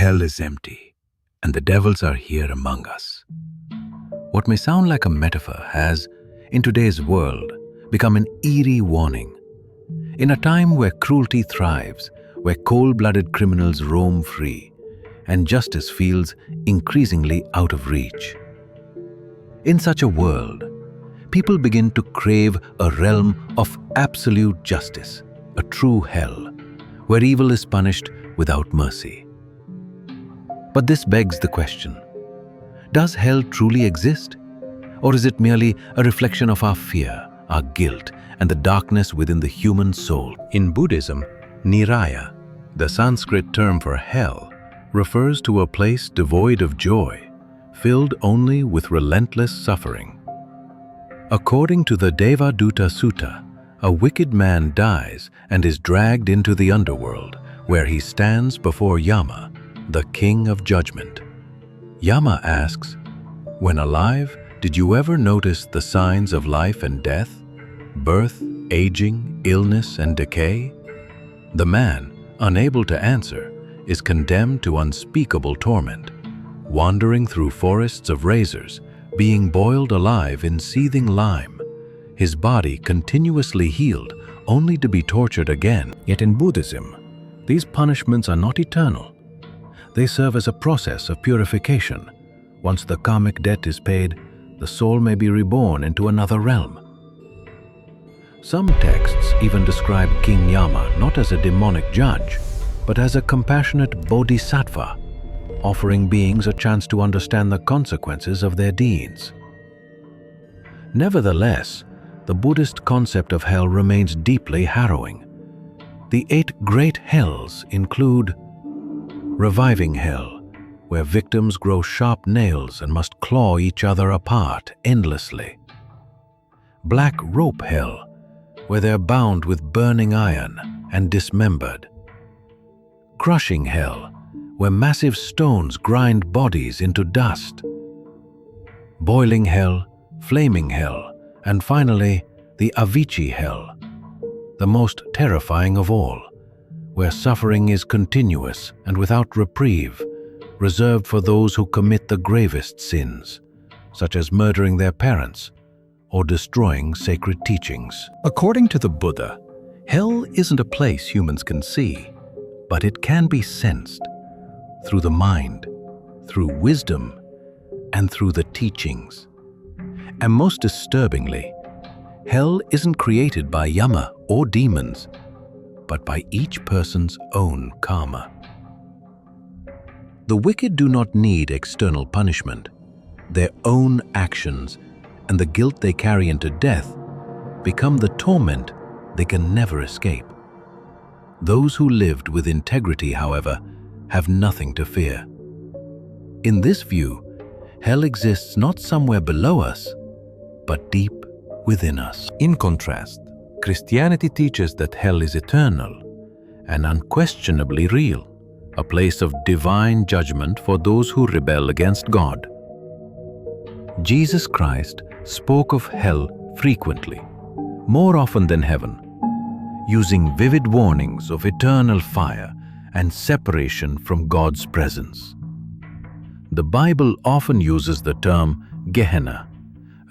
hell is empty, and the devils are here among us. What may sound like a metaphor has, in today's world, become an eerie warning. In a time where cruelty thrives, where cold-blooded criminals roam free, and justice feels increasingly out of reach. In such a world, people begin to crave a realm of absolute justice, a true hell, where evil is punished without mercy. But this begs the question, does hell truly exist? Or is it merely a reflection of our fear, our guilt, and the darkness within the human soul? In Buddhism, Niraya, the Sanskrit term for hell, refers to a place devoid of joy, filled only with relentless suffering. According to the Devaduta Sutta, a wicked man dies and is dragged into the underworld, where he stands before Yama, the king of judgment. Yama asks, "When alive, did you ever notice the signs of life and death, birth, aging, illness, and decay?" The man, unable to answer, is condemned to unspeakable torment, wandering through forests of razors, being boiled alive in seething lime, his body continuously healed, only to be tortured again. Yet in Buddhism, these punishments are not eternal. They serve as a process of purification. Once the karmic debt is paid, the soul may be reborn into another realm. Some texts even describe King Yama not as a demonic judge, but as a compassionate bodhisattva, offering beings a chance to understand the consequences of their deeds. Nevertheless, the Buddhist concept of hell remains deeply harrowing. The 8 great hells include reviving hell, where victims grow sharp nails and must claw each other apart endlessly. Black rope hell, where they're bound with burning iron and dismembered. Crushing hell, where massive stones grind bodies into dust. Boiling hell, flaming hell, and finally, the Avicii hell, the most terrifying of all, where suffering is continuous and without reprieve, reserved for those who commit the gravest sins, such as murdering their parents or destroying sacred teachings. According to the Buddha, hell isn't a place humans can see, but it can be sensed through the mind, through wisdom, and through the teachings. And most disturbingly, hell isn't created by Yama or demons, but by each person's own karma. The wicked do not need external punishment. Their own actions and the guilt they carry into death become the torment they can never escape. Those who lived with integrity, however, have nothing to fear. In this view, hell exists not somewhere below us, but deep within us. In contrast, Christianity teaches that hell is eternal and unquestionably real, a place of divine judgment for those who rebel against God. Jesus Christ spoke of hell frequently, more often than heaven, using vivid warnings of eternal fire and separation from God's presence. The Bible often uses the term Gehenna,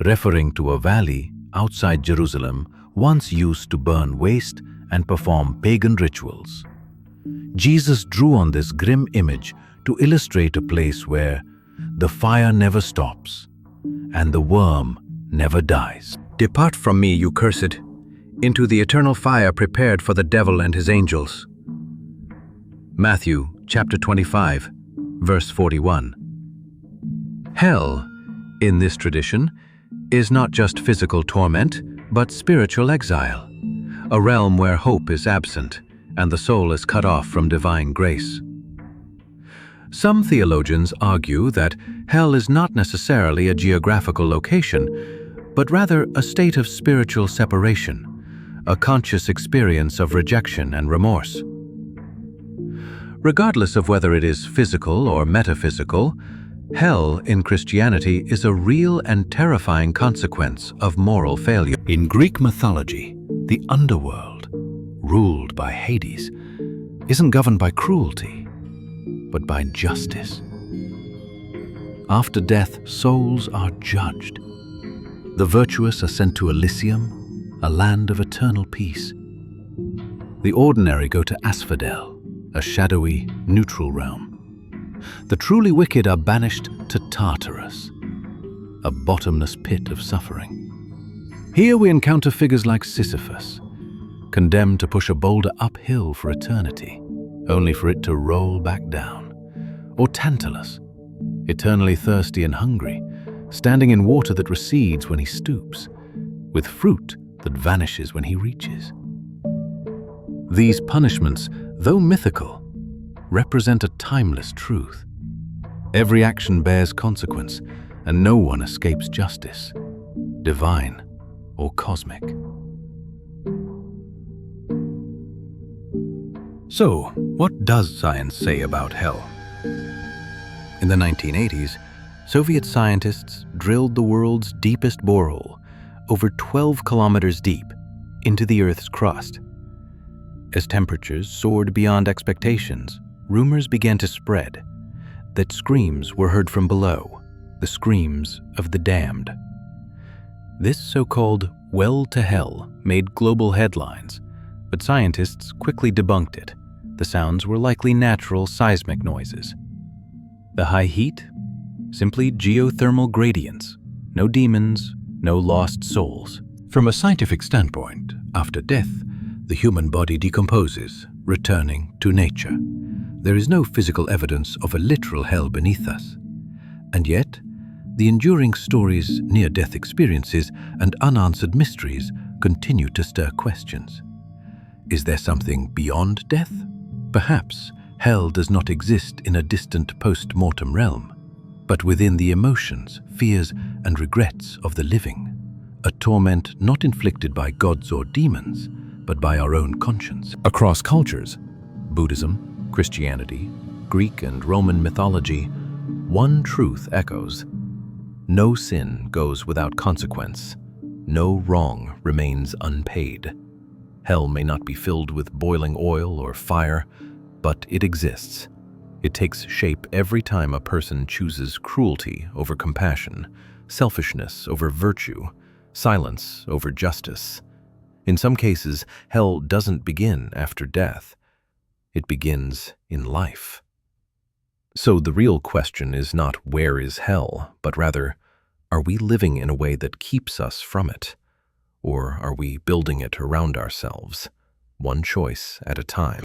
referring to a valley outside Jerusalem once used to burn waste and perform pagan rituals. Jesus drew on this grim image to illustrate a place where the fire never stops and the worm never dies. "Depart from me, you cursed, into the eternal fire prepared for the devil and his angels." Matthew chapter 25, verse 41. Hell, in this tradition, is not just physical torment, but spiritual exile, a realm where hope is absent and the soul is cut off from divine grace. Some theologians argue that hell is not necessarily a geographical location, but rather a state of spiritual separation, a conscious experience of rejection and remorse. Regardless of whether it is physical or metaphysical, hell in Christianity is a real and terrifying consequence of moral failure. In Greek mythology, the underworld, ruled by Hades, isn't governed by cruelty, but by justice. After death, souls are judged. The virtuous are sent to Elysium, a land of eternal peace. The ordinary go to Asphodel, a shadowy, neutral realm. The truly wicked are banished to Tartarus, a bottomless pit of suffering. Here we encounter figures like Sisyphus, condemned to push a boulder uphill for eternity, only for it to roll back down. Or Tantalus, eternally thirsty and hungry, standing in water that recedes when he stoops, with fruit that vanishes when he reaches. These punishments, though mythical, represent a timeless truth. Every action bears consequence, and no one escapes justice, divine or cosmic. So, what does science say about hell? In the 1980s, Soviet scientists drilled the world's deepest borehole, over 12 kilometers deep, into the Earth's crust. As temperatures soared beyond expectations, rumors began to spread that screams were heard from below, the screams of the damned. This so-called well to hell made global headlines, but scientists quickly debunked it. The sounds were likely natural seismic noises. The high heat? Simply geothermal gradients. No demons, no lost souls. From a scientific standpoint, after death, the human body decomposes, returning to nature. There is no physical evidence of a literal hell beneath us. And yet, the enduring stories, near-death experiences, and unanswered mysteries continue to stir questions. Is there something beyond death? Perhaps hell does not exist in a distant post-mortem realm, but within the emotions, fears, and regrets of the living, a torment not inflicted by gods or demons, but by our own conscience. Across cultures, Buddhism, Christianity, Greek and Roman mythology, one truth echoes: no sin goes without consequence, no wrong remains unpaid. Hell may not be filled with boiling oil or fire, but it exists. It takes shape every time a person chooses cruelty over compassion, selfishness over virtue, silence over justice. In some cases, hell doesn't begin after death. It begins in life. So the real question is not where is hell, but rather, are we living in a way that keeps us from it? Or are we building it around ourselves, one choice at a time?